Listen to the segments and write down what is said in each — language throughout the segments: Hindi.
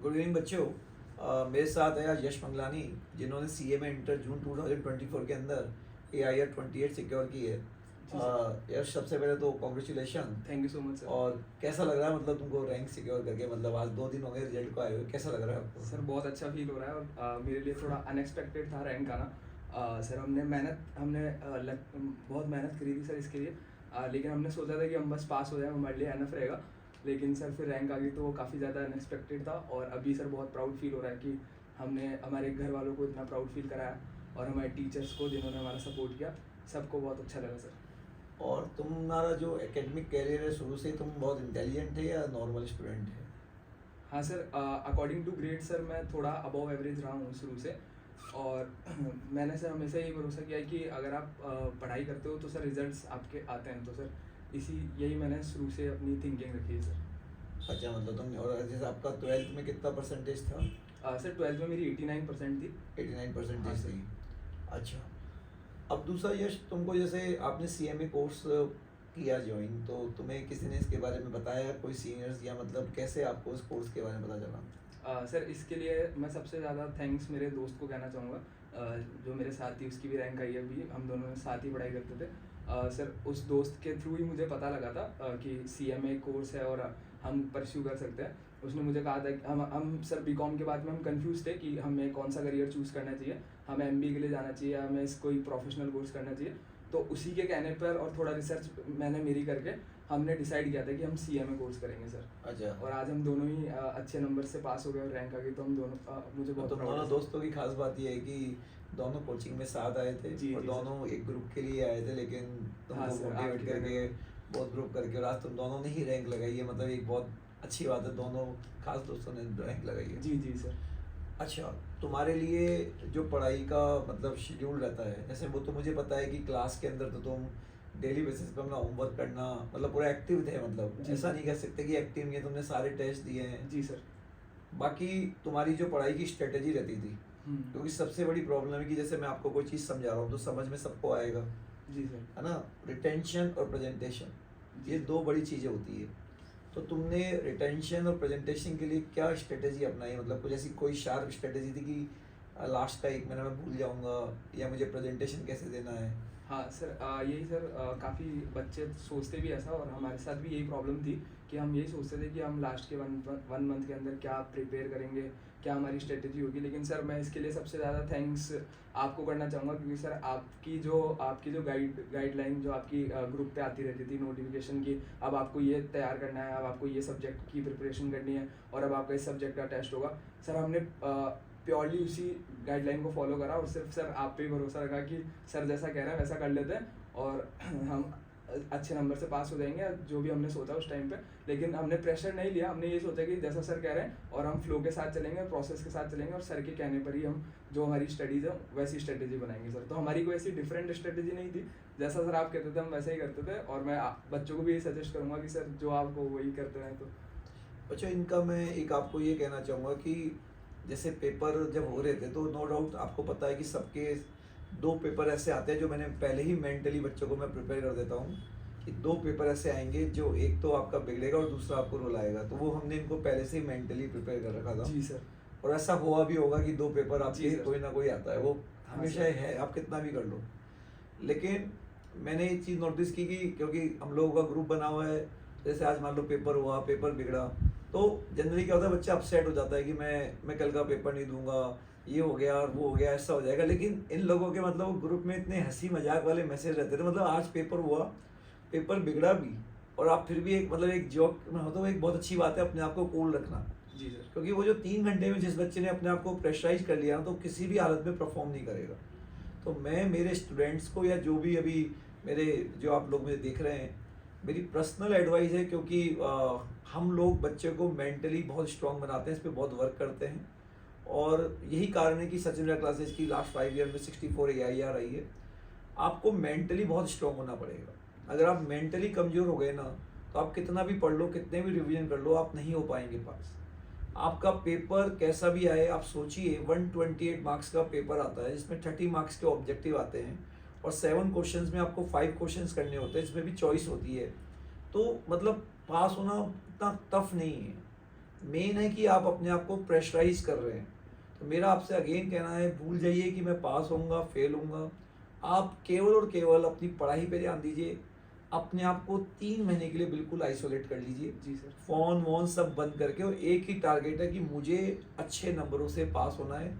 गुड इवनिंग बच्चों। मेरे साथ है आज यश मंगलानी, जिन्होंने सीए में इंटर जून 2024 के अंदर AIR 28 सिक्योर की है। जी सर। यश, सबसे पहले तो congratulation. Thank you so much sir. और कैसा लग रहा है, मतलब तुमको रैंक सिक्योर करके? मतलब आज 2 दिन हो गए रिजल्ट को आए हुए, कैसा लग रहा है आपको? सर बहुत अच्छा फील हो रहा है और मेरे लिए थोड़ा अनएक्सपेक्टेड था रैंक आना। सर बहुत मेहनत करी थी सर इसके लिए। लेकिन हमने सोचा था कि हम बस पास हो जाए, हमारे लिए एनफ रहेगा। लेकिन सर फिर रैंक आ गई तो वो काफ़ी ज़्यादा अनएक्सपेक्टेड था। और अभी सर बहुत प्राउड फील हो रहा है कि हमने हमारे घर वालों को इतना प्राउड फील कराया और हमारे टीचर्स को जिन्होंने हमारा सपोर्ट किया, सबको बहुत अच्छा लगा सर। और तुम्हारा जो एकेडमिक कैरियर है, शुरू से तुम बहुत इंटेलिजेंट है या नॉर्मल स्टूडेंट है? हाँ sir, according to grade sir मैं थोड़ा अबव एवरेज रहा हूँ शुरू से। और मैंने सर हमेशा यही भरोसा किया है कि अगर आप पढ़ाई करते हो तो सर रिजल्ट्स आपके आते हैं। तो सर यही मैंने शुरू से अपनी थिंकिंग रखी है सर। अच्छा, मतलब तुम, और जैसे आपका 12th में कितना परसेंटेज था? सर 12th में मेरी 89% थी। 89 हाँ परसेंटेज सर। थी। अच्छा, अब दूसरा यश, तुमको जैसे आपने CMA कोर्स किया ज्वाइन, तो तुम्हें किसी ने इसके बारे में बताया, कोई सीनियर्स, या मतलब कैसे आपको इस कोर्स के बारे में पता चला? सर इसके लिए मैं सबसे ज़्यादा थैंक्स मेरे दोस्त को कहना चाहूँगा, जो मेरे साथ ही, उसकी भी रैंक आई है अभी, हम दोनों साथ ही पढ़ाई करते थे। सर उस दोस्त के थ्रू ही मुझे पता लगा था कि CMA कोर्स है और हम परस्यू कर सकते हैं। उसने मुझे कहा था कि हम सर बीकॉम के बाद में हम कंफ्यूज थे कि हमें कौन सा करियर चूज़ करना चाहिए, हमें MBA के लिए जाना चाहिए, हमें कोई प्रोफेशनल कोर्स करना चाहिए। तो उसी के कहने पर और थोड़ा रिसर्च मैंने मेरी करके हमने डिसाइड किया था कि हम CMA कोर्स करेंगे सर। अच्छा, और आज हम दोनों ही अच्छे नंबर से पास हो गए और रैंक आ गई, तो हम दोनों मुझे तो बहुत तुम प्राउड दोनों है दोस्तों की खास बात यह है कि दोनों कोचिंग में साथ आए थे, जी और जी सर। दोनों एक ग्रुप के लिए आए थे, लेकिन हाँ तुमको सर, मोटिवेट आपकी करके, वजह बहुत ग्रुप करके, और आज तुम दोनों ने ही रैंक लगाई है। मतलब एक बहुत अच्छी बात है, दोनों खास दोस्तों ने रैंक लगाई है। जी जी सर। अच्छा, तुम्हारे लिए जो पढ़ाई का मतलब शेड्यूल रहता है, जैसे वो तो मुझे पता है कि क्लास के अंदर तो तुम डेली बेसिस पे अपना होमवर्क करना, मतलब पूरा एक्टिव थे, मतलब जी ऐसा नहीं कह सकते कि एक्टिव नहीं है, तुमने सारे टेस्ट दिए हैं। जी सर। बाकी तुम्हारी जो पढ़ाई की स्ट्रेटेजी रहती थी, हम्म। क्योंकि सबसे बड़ी प्रॉब्लम है कि जैसे मैं आपको कोई चीज़ समझा रहा हूँ तो समझ में सबको आएगा, जी सर। है ना? रिटेंशन और प्रेजेंटेशन, जी ये सर। 2 बड़ी चीज़ें होती है। तो तुमने रिटेंशन और प्रेजेंटेशन के लिए क्या स्ट्रेटेजी अपनाई? मतलब कुछ ऐसी कोई शार्प स्ट्रेटेजी थी कि लास्ट का 1 महीना मैं भूल जाऊंगा, या मुझे प्रेजेंटेशन कैसे देना है? हाँ सर, यही सर, काफ़ी बच्चे सोचते भी ऐसा और हमारे साथ भी यही प्रॉब्लम थी कि हम यही सोचते थे कि हम लास्ट के वन मंथ के अंदर क्या प्रिपेयर करेंगे, क्या हमारी स्ट्रेटेजी होगी। लेकिन सर मैं इसके लिए सबसे ज़्यादा थैंक्स आपको करना चाहूँगा, क्योंकि सर आपकी जो गाइडलाइन जो आपकी ग्रुप पे आती रहती थी नोटिफिकेशन की, अब आपको ये तैयार करना है, अब आपको ये सब्जेक्ट की प्रिपरेशन करनी है और अब आपका इस सब्जेक्ट का टेस्ट होगा। सर हमने प्योरली उसी गाइडलाइन को फॉलो करा और सिर्फ सर आप पे ही भरोसा रखा कि सर जैसा कह रहे हैं वैसा कर लेते हैं और हम अच्छे नंबर से पास हो जाएंगे, जो भी हमने सोचा उस टाइम पे। लेकिन हमने प्रेशर नहीं लिया, हमने ये सोचा कि जैसा सर कह रहे हैं और हम फ्लो के साथ चलेंगे, प्रोसेस के साथ चलेंगे और सर के कहने पर ही हम जो हमारी स्टडीज़ है वैसी स्ट्रेटेजी बनाएंगे सर। तो हमारी कोई ऐसी डिफरेंट स्ट्रेटेजी नहीं थी, जैसा सर आप कहते थे हम वैसा ही करते थे। और मैं बच्चों को भी यही सजेस्ट करूँगा कि सर जो आपको वही करते रहें। तो अच्छा, इनका मैं एक आपको ये कहना चाहूँगा कि जैसे पेपर जब हो रहे थे तो नो डाउट आपको पता है कि सबके 2 पेपर ऐसे आते हैं जो मैंने पहले ही मेंटली बच्चों को मैं प्रिपेयर कर देता हूँ कि 2 पेपर ऐसे आएंगे जो एक तो आपका बिगड़ेगा और दूसरा आपको रुलाएगा, तो वो हमने इनको पहले से ही मेंटली प्रिपेयर कर रखा था। जी सर। और ऐसा हुआ भी होगा कि 2 पेपर जी आपके सर। कोई ना कोई आता है, वो हाँ हमेशा सर। है, आप कितना भी कर लो। लेकिन मैंने एक चीज़ नोटिस की कि क्योंकि हम लोगों का ग्रुप बना हुआ है, जैसे आज मान लो पेपर हुआ, पेपर बिगड़ा, तो जनरली क्या होता है, बच्चा अपसेट हो जाता है कि मैं कल का पेपर नहीं दूंगा, ये हो गया और वो हो गया, ऐसा हो जाएगा। लेकिन इन लोगों के मतलब ग्रुप में इतने हंसी मजाक वाले मैसेज रहते थे, मतलब आज पेपर हुआ, पेपर बिगड़ा भी, और आप फिर भी एक मतलब एक जोक में हो, तो एक बहुत अच्छी बात है अपने आप को कूल रखना। जी सर। क्योंकि वो जो 3 घंटे में जिस बच्चे ने अपने आप को प्रेशराइज कर लिया ना, तो किसी भी हालत में परफॉर्म नहीं करेगा। तो मैं मेरे स्टूडेंट्स को, या जो भी अभी मेरे जो आप लोग मुझे देख रहे हैं, मेरी पर्सनल एडवाइस है, क्योंकि हम लोग बच्चे को मेंटली बहुत स्ट्रांग बनाते हैं, इस पर बहुत वर्क करते हैं, और यही कारण है कि सचिन क्लासेस की लास्ट 5 ईयर में 64 AIR आई है। आपको मेंटली बहुत स्ट्रांग होना पड़ेगा। अगर आप मेंटली कमज़ोर हो गए ना, तो आप कितना भी पढ़ लो, कितने भी रिवीजन कर लो, आप नहीं हो पाएंगे पास। आपका पेपर कैसा भी आए, आप सोचिए 128 मार्क्स का पेपर आता है, जिसमें 30 मार्क्स के ऑब्जेक्टिव आते हैं, और 7 क्वेश्चंस में आपको 5 क्वेश्चंस करने होते हैं, जिसमें भी चॉइस होती है। तो मतलब पास होना इतना टफ नहीं है। मेन है कि आप अपने आप को प्रेशराइज कर रहे हैं। तो मेरा आपसे अगेन कहना है, भूल जाइए कि मैं पास होऊंगा फेल होऊंगा। आप केवल और केवल अपनी पढ़ाई पे ध्यान दीजिए। अपने आप को 3 महीने के लिए बिल्कुल आइसोलेट कर लीजिए, जी सर। फ़ोन वोन सब बंद करके, और एक ही टारगेट है कि मुझे अच्छे नंबरों से पास होना है।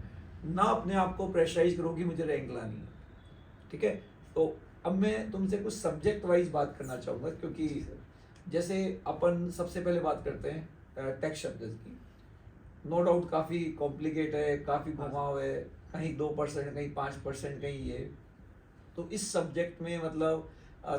ना अपने आप को प्रेशराइज करो कि मुझे रैंक लानी है, ठीक है। तो अब मैं तुमसे कुछ सब्जेक्ट वाइज बात करना चाहूँगा, क्योंकि जी सर। जैसे अपन सबसे पहले बात करते हैं टेक्स्ट शब्द की। नो डाउट काफ़ी कॉम्प्लिकेट है, काफ़ी हाँ घुमाव है, कहीं 2%, कहीं 5%, कहीं ये। तो इस सब्जेक्ट में मतलब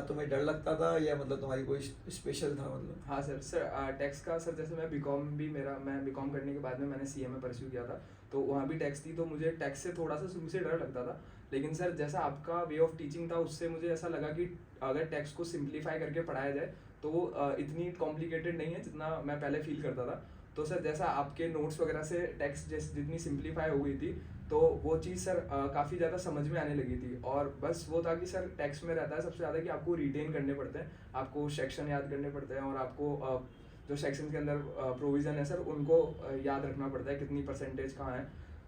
तुम्हें डर लगता था, या मतलब तुम्हारी कोई स्पेशल था मतलब? हाँ सर। टैक्स का सर, जैसे मैं बीकॉम करने के बाद में मैंने सीए में परस्यू किया था, तो वहाँ भी टैक्स थी, तो मुझे टैक्स से थोड़ा सा शुरू से डर लगता था। लेकिन सर जैसा आपका वे ऑफ टीचिंग था, उससे मुझे ऐसा लगा कि अगर टैक्स को सिंप्लीफाई करके पढ़ाया जाए तो वो इतनी कॉम्प्लिकेटेड नहीं है जितना मैं पहले फील करता था। तो सर जैसा आपके नोट्स वगैरह से टैक्स जितनी सिंप्लीफाई हो गई थी, तो वो चीज़ सर काफ़ी ज़्यादा समझ में आने लगी थी। और बस वो था कि सर टैक्स में रहता है सबसे ज़्यादा कि आपको रिटेन करने पड़ते हैं, आपको सेक्शन याद करने पड़ते हैं, और आपको जो सेक्शन के अंदर प्रोविज़न है सर उनको याद रखना पड़ता है, कितनी परसेंटेज कहाँ है।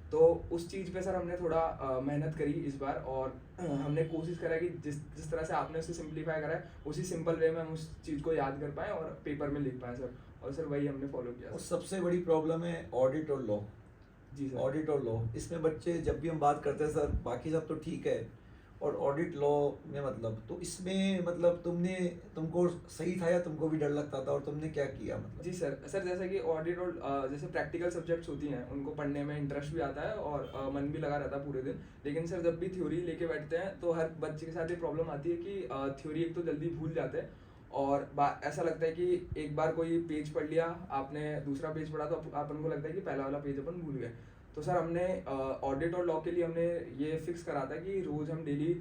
तो उस चीज़ पे सर हमने थोड़ा मेहनत करी इस बार, और हमने कोशिश करा कि जिस जिस तरह से आपने उसे सिंप्लीफाई करा है, उसी सिंपल वे में हम उस चीज़ को याद कर पाएँ और पेपर में लिख पाएँ सर। और सर वही हमने फॉलो किया और सर। सबसे बड़ी प्रॉब्लम है ऑडिट और लॉ। जी सर। ऑडिट और लॉ, इसमें बच्चे जब भी हम बात करते हैं सर, बाकी सब तो ठीक है, और ऑडिट लॉ में मतलब, तो इसमें मतलब तुमको सही था या तुमको भी डर लगता था, और तुमने क्या किया मतलब? जी सर। जैसा कि ऑडिट और जैसे प्रैक्टिकल सब्जेक्ट्स होती हैं, उनको पढ़ने में इंटरेस्ट भी आता है और मन भी लगा रहता है पूरे दिन। लेकिन सर जब भी थ्योरी लेके बैठते हैं तो हर बच्चे के साथ ये प्रॉब्लम आती है कि थ्योरी एक तो जल्दी भूल जाते हैं, और ऐसा लगता है कि एक बार कोई पेज पढ़ लिया आपने, दूसरा पेज पढ़ा तो अपन को लगता है कि पहला वाला पेज अपन भूल गए। तो सर हमने ऑडिट और लॉ के लिए हमने ये फिक्स करा था कि रोज़ हम डेली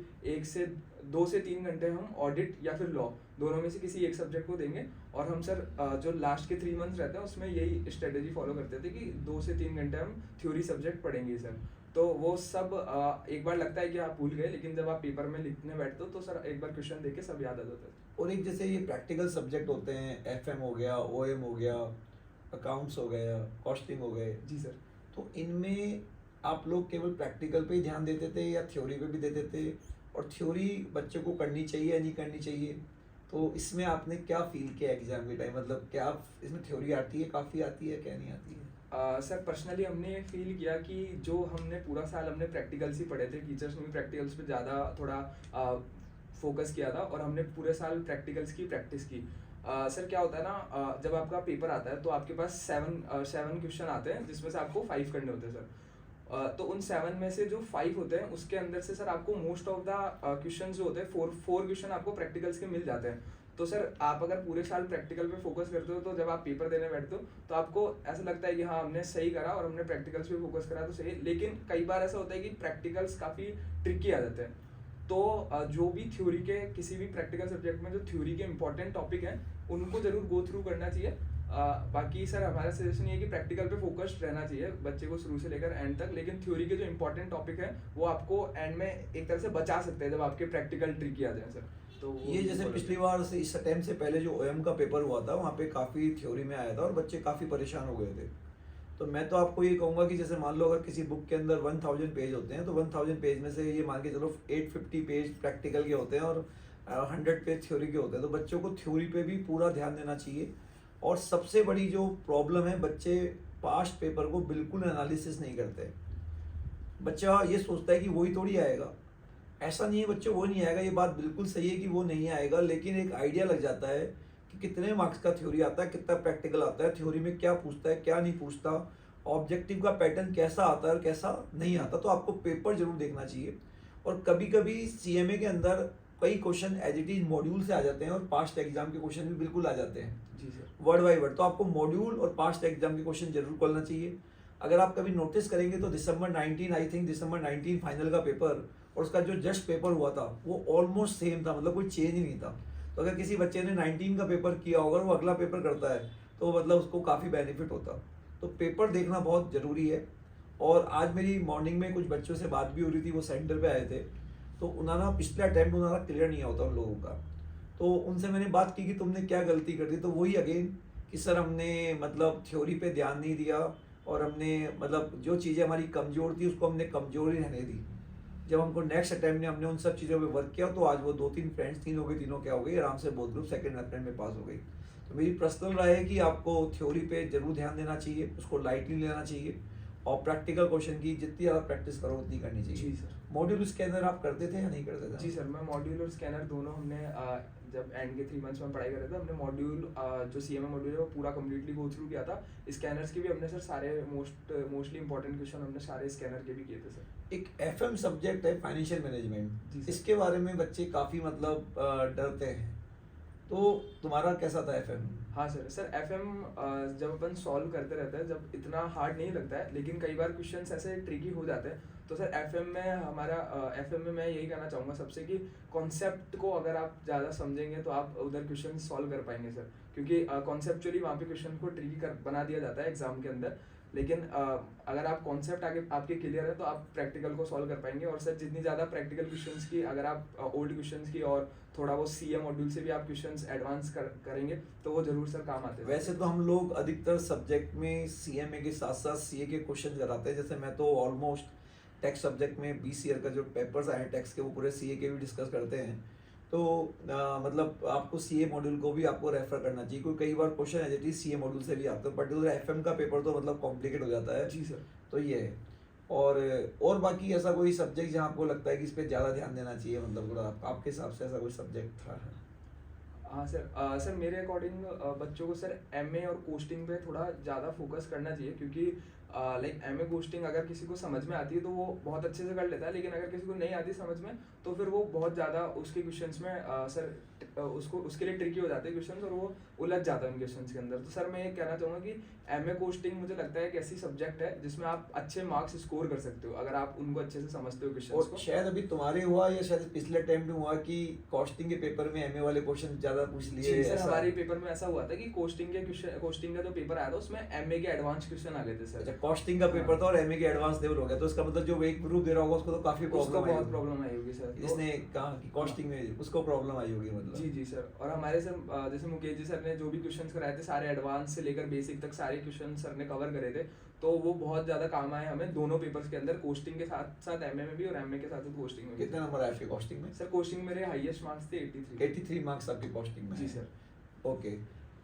2 से 3 घंटे हम ऑडिट या फिर लॉ, दोनों में से किसी एक सब्जेक्ट को देंगे। और हम सर जो लास्ट के 3 मंथ्स रहते हैं उसमें यही स्ट्रेटेजी फॉलो करते थे कि 2 से 3 घंटे हम थ्योरी सब्जेक्ट पढ़ेंगे सर। तो वो सब एक बार लगता है कि आप भूल गए, लेकिन जब आप पेपर में लिखने बैठते हो तो सर एक बार क्वेश्चन देख के सब याद आ जाता है। और एक जैसे ये प्रैक्टिकल सब्जेक्ट होते हैं, एफएम हो गया, ओएम हो गया, अकाउंट्स हो गया, कॉस्टिंग हो गए, जी सर। तो इनमें आप लोग केवल प्रैक्टिकल पे ही ध्यान देते थे या थ्योरी पे भी देते थे? और थ्योरी बच्चों को करनी चाहिए या नहीं करनी चाहिए? तो इसमें आपने क्या फील किया एग्जाम के टाइम, मतलब क्या इसमें थ्योरी आती है, काफ़ी आती है, क्या नहीं आती है? सर पर्सनली हमने ये फील किया कि जो हमने पूरा साल हमने प्रैक्टिकल्स ही पढ़े थे, टीचर्स ने भी प्रैक्टिकल्स पे ज़्यादा थोड़ा फोकस किया था, और हमने पूरे साल प्रैक्टिकल्स की प्रैक्टिस की। सर क्या होता है ना, जब आपका पेपर आता है तो आपके पास 7 क्वेश्चन आते हैं, जिसमें से आपको 5 करने होते हैं सर। तो उन 7 में से जो 5 होते हैं उसके अंदर से सर आपको मोस्ट ऑफ द क्वेश्चन जो होते हैं, 4 क्वेश्चन आपको प्रैक्टिकल्स के मिल जाते हैं। तो सर आप अगर पूरे साल प्रैक्टिकल पे फोकस करते हो, तो जब आप पेपर देने बैठते हो तो आपको ऐसा लगता है कि हाँ हमने सही करा और हमने प्रैक्टिकल्स पे फोकस करा तो सही है। लेकिन कई बार ऐसा होता है कि प्रैक्टिकल्स काफ़ी ट्रिकी आ जाते हैं। तो जो भी थ्योरी के किसी भी प्रैक्टिकल सब्जेक्ट में जो थ्योरी के इंपॉर्टेंट टॉपिक हैं उनको जरूर गो थ्रू करना चाहिए। बाकी सर हमारा सजेशन ये है कि प्रैक्टिकल पे फोकस्ड रहना चाहिए बच्चे को शुरू से लेकर एंड तक, लेकिन थ्योरी के जो इंपॉर्टेंट टॉपिक है वो आपको एंड में एक तरह से बचा सकते हैं जब आपके प्रैक्टिकल ट्रिकी आ जाए सर। तो ये जैसे पिछली बार से इस अटेम्प्ट से पहले जो ओएम का पेपर हुआ था, वहाँ पे काफ़ी थ्योरी में आया था और बच्चे काफ़ी परेशान हो गए थे। तो मैं तो आपको ये कहूँगा कि जैसे मान लो अगर किसी बुक के अंदर 1000 पेज होते हैं, तो 1000 पेज में से ये मान के चलो 850 पेज प्रैक्टिकल के होते हैं और 100 पेज थ्योरी के होते हैं। तो बच्चों को थ्योरी पे भी पूरा ध्यान देना चाहिए। और सबसे बड़ी जो प्रॉब्लम है, बच्चे पास्ट पेपर को बिल्कुल एनालिसिस नहीं करते। बच्चा ये सोचता है कि वही थोड़ी आएगा। ऐसा नहीं है, बच्चे वो नहीं आएगा, ये बात बिल्कुल सही है कि वो नहीं आएगा, लेकिन एक आइडिया लग जाता है कि कितने मार्क्स का थ्योरी आता है, कितना प्रैक्टिकल आता है, थ्योरी में क्या पूछता है, क्या नहीं पूछता, ऑब्जेक्टिव का पैटर्न कैसा आता है और कैसा नहीं आता। तो आपको पेपर जरूर देखना चाहिए। और कभी कभी सीएमए के अंदर कई question as it is module से आ जाते हैं और पास्ट एग्जाम के क्वेश्चन भी बिल्कुल आ जाते हैं जी सर। Word by word. तो आपको मॉड्यूल और पास्ट एग्जाम के क्वेश्चन जरूर खोलना चाहिए। अगर आप कभी नोटिस करेंगे तो दिसंबर 19, आई थिंक दिसंबर 19 फाइनल का पेपर और उसका जो जस्ट पेपर हुआ था वो ऑलमोस्ट सेम था, मतलब कोई चेंज ही नहीं था। तो अगर किसी बच्चे ने 19 का पेपर किया होगा और वो अगला पेपर करता है तो मतलब उसको काफ़ी बेनिफिट होता। तो पेपर देखना बहुत ज़रूरी है। और आज मेरी मॉर्निंग में कुछ बच्चों से बात भी हो रही थी, वो सेंटर पे आए थे, तो उन्होंने पिछले अटैम्प्ट उन्होंने क्लियर नहीं होता उन लोगों का। तो उनसे मैंने बात की कि तुमने क्या गलती कर दी, तो वही अगेन कि सर हमने मतलब थ्योरी पे ध्यान नहीं दिया और हमने मतलब जो चीज़ें हमारी कमज़ोर थी उसको हमने कमज़ोर ही रहने दी। जब हमको नेक्स्ट अटेम्प्ट में हमने उन सब चीज़ों पे वर्क किया तो आज वो 2-3 फ्रेंड्स, 3 हो गए, तीनों क्या हो गई, आराम से बोथ ग्रुप सेकंड अटेम्प्ट में पास हो गई। तो मेरी पर्सनल राय है कि आपको थ्योरी पे ज़रूर ध्यान देना चाहिए, उसको लाइटली लेना चाहिए और प्रैक्टिकल क्वेश्चन की जितनी ज़्यादा प्रैक्टिस करो उतनी करनी चाहिए। जी सर। मॉड्यूल स्कैनर आप करते थे या नहीं करते थे? जी सर, मैं मॉड्यूल और स्कैनर दोनों हमने जब एंड के 3 मंथ्स में पढ़ाई कर रहे थे, हमने मॉड्यूल जो सीएमए मॉड्यूल है वो पूरा कंप्लीटली गो थ्रू किया था। स्कैनर्स के भी हमने सर सारे मोस्टली इंपॉर्टेंट क्वेश्चन हमने सारे स्कैनर के भी किए थे सर। एक एफएम सब्जेक्ट है फाइनेंशियल जी मैनेजमेंट, सर। इसके बारे में बच्चे काफ़ी मतलब डरते हैं, तो तुम्हारा कैसा था एफएम? हाँ सर एफएम जब अपन सॉल्व करते रहते हैं, जब इतना हार्ड नहीं लगता है, लेकिन कई बार क्वेश्चंस ऐसे ट्रिकी हो जाते हैं। तो सर एफएम में हमारा एफएम में मैं यही कहना चाहूँगा सबसे कि कॉन्सेप्ट को अगर आप ज़्यादा समझेंगे तो आप उधर क्वेश्चन सॉल्व कर पाएंगे सर, क्योंकि कॉन्सेप्चुअली वहाँ पे क्वेश्चन को ट्रिकी कर बना दिया जाता है एग्जाम के अंदर। लेकिन अगर आप कॉन्सेप्ट आगे आपके क्लियर है तो आप प्रैक्टिकल को सॉल्व कर पाएंगे। और सर जितनी ज़्यादा प्रैक्टिकल क्वेश्चंस की, अगर आप ओल्ड क्वेश्चंस की और थोड़ा वो सीए मॉड्यूल से भी आप क्वेश्चंस एडवांस करेंगे तो वो जरूर सर काम आते हैं। वैसे तो हम लोग अधिकतर सब्जेक्ट में सीएमए के साथ साथ सीए के क्वेश्चन कराते हैं। जैसे मैं तो ऑलमोस्ट टैक्स सब्जेक्ट में 20 ईयर का जो पेपर्स आए हैं टैक्स के वो पूरे सीए के भी डिस्कस करते हैं। तो मतलब आपको सीए मॉड्यूल को भी आपको रेफर करना चाहिए, क्योंकि कई बार क्वेश्चन है जो सीए मॉड्यूल से भी आते हैं। पर्टिकुलर एफएम का पेपर तो मतलब कॉम्प्लिकेट हो जाता है। जी सर। तो ये है। और बाकी ऐसा कोई सब्जेक्ट जहाँ आपको लगता है कि इस पे ज़्यादा ध्यान देना चाहिए, मतलब थोड़ा आपके हिसाब से ऐसा कोई सब्जेक्ट था? हाँ सर सर मेरे अकॉर्डिंग बच्चों को सर एमए और कोस्टिंग पे थोड़ा ज़्यादा फोकस करना चाहिए, क्योंकि लाइक एमए कोस्टिंग अगर किसी को समझ में आती है तो वो बहुत अच्छे से कर लेता है, लेकिन अगर किसी को नहीं आती समझ में तो फिर वो बहुत ज़्यादा उसके क्वेश्चंस में सर उसके लिए ट्रिकी हो जाते हैं क्वेश्चंस और वो उलझ जाता है उन क्वेश्चंस के अंदर। तो सर मैं ये कहना चाहूँगा कि एमए कोस्टिंग मुझे लगता है एक ऐसी सब्जेक्ट है जिसमें आप अच्छे मार्क्स स्कोर कर सकते हो अगर आप उनको अच्छे से समझते हो क्वेश्चंस और को। शायद अभी तुम्हारे हुआ या शायद पिछले अटेम्प्ट में हुआ कि कॉस्टिंग के पेपर में एमए वाले क्वेश्चन ज़्यादा पूछ लिए? जी सर, ऐसा? हमारे पेपर में ऐसा हुआ था कि कोस्टिंग का जो पेपर आया था उसमें एमए के एडवांस क्वेश्चन आ गए थे सर। अच्छा, कॉस्टिंग का पेपर था और एमए के एडवांस लेवल हो गया, तो इसका मतलब जो एक ग्रुप दे रहा होगा उसको तो काफी उसको प्रॉब्लम आई बहुत होगी। प्रॉब्लम आई होगी सर। जिसने कहा कि कॉस्टिंग में उसको प्रॉब्लम आई होगी मतलब। जी जी सर। और हमारे सर जैसे मुकेश जी सर ने जो भी क्वेश्चंस कराए थे सारे एडवांस से लेकर बेसिक तक सारे क्वेश्चन सर ने कवर करे थे, तो वो बहुत ज्यादा काम आए हमें दोनों पेपर्स के अंदर, कोस्टिंग के साथ साथ एमए में भी और एमए के साथ साथ कोस्टिंग में भी। कितने नंबर आए आपके कॉस्टिंग में? सर कोस्टिंग मेरे हाईएस्ट मार्क्स थे 83। 83 मार्क्स आपके कॉस्टिंग में? जी सर। ओके,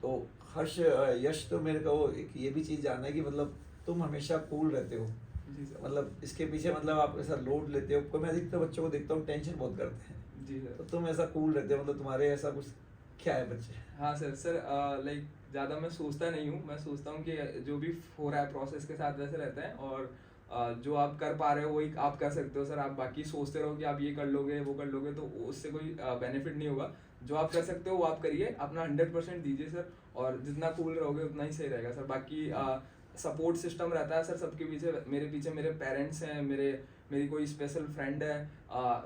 तो हर्ष यश, तो मेरे को एक ये भी चीज़ जानना है कि मतलब तुम हमेशा कूल रहते हो, जी सर। मतलब इसके पीछे मतलब आप ऐसा लोड लेते हो? मैं अधिकतर बच्चों को देखता हूँ टेंशन बहुत करते हैं, जी सर। तो तुम ऐसा कूल रहते हो, मतलब तुम्हारे ऐसा कुछ क्या है बच्चे? हाँ सर लाइक ज़्यादा मैं सोचता नहीं हूँ, मैं सोचता हूँ कि जो भी हो रहा है प्रोसेस के साथ वैसे रहता है, और जो आप कर पा रहे हो वही आप कर सकते हो सर। आप बाकी सोचते रहो कि आप ये कर लोगे वो कर लोगे तो उससे कोई बेनिफिट नहीं होगा। जो आप कर सकते हो वो आप करिए, अपना 100% दीजिए सर, और जितना कूल रहोगे उतना ही सही रहेगा सर। बाकी सपोर्ट सिस्टम रहता है सर सबके पीछे, मेरे पीछे मेरे पेरेंट्स हैं, मेरी कोई स्पेशल फ्रेंड है,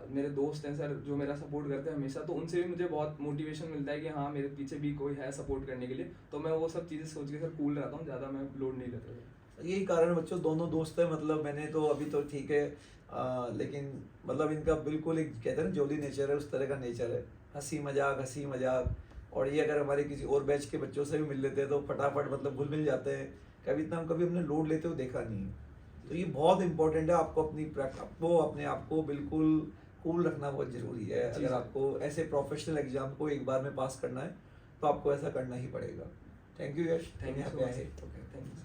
मेरे दोस्त हैं सर जो मेरा सपोर्ट करते हैं हमेशा, तो उनसे भी मुझे बहुत मोटिवेशन मिलता है कि हाँ मेरे पीछे भी कोई है सपोर्ट करने के लिए। तो मैं वो सब चीज़ें सोच के सर कूल रहता हूँ, ज़्यादा मैं लोड नहीं लेता सर। यही कारण है बच्चों, दोनों दोस्त हैं, मतलब मैंने तो अभी तो ठीक है, लेकिन मतलब इनका बिल्कुल एक कहते हैं ना जोली नेचर है, उस तरह का नेचर है, हंसी मजाक। और ये अगर हमारे किसी और बैच के बच्चों से भी मिल लेते हैं तो फटाफट मतलब घुल मिल जाते हैं, कभी हमने लोड लेते हुए देखा नहीं है। तो ये बहुत इंपॉर्टेंट है, आपको अपने आप को बिल्कुल कूल रखना बहुत ज़रूरी है। जी अगर सर। आपको ऐसे प्रोफेशनल एग्जाम को एक बार में पास करना है तो आपको ऐसा करना ही पड़ेगा। Thank you Yash, thank you यहाँ सो पे मच। आए। Okay, thank you.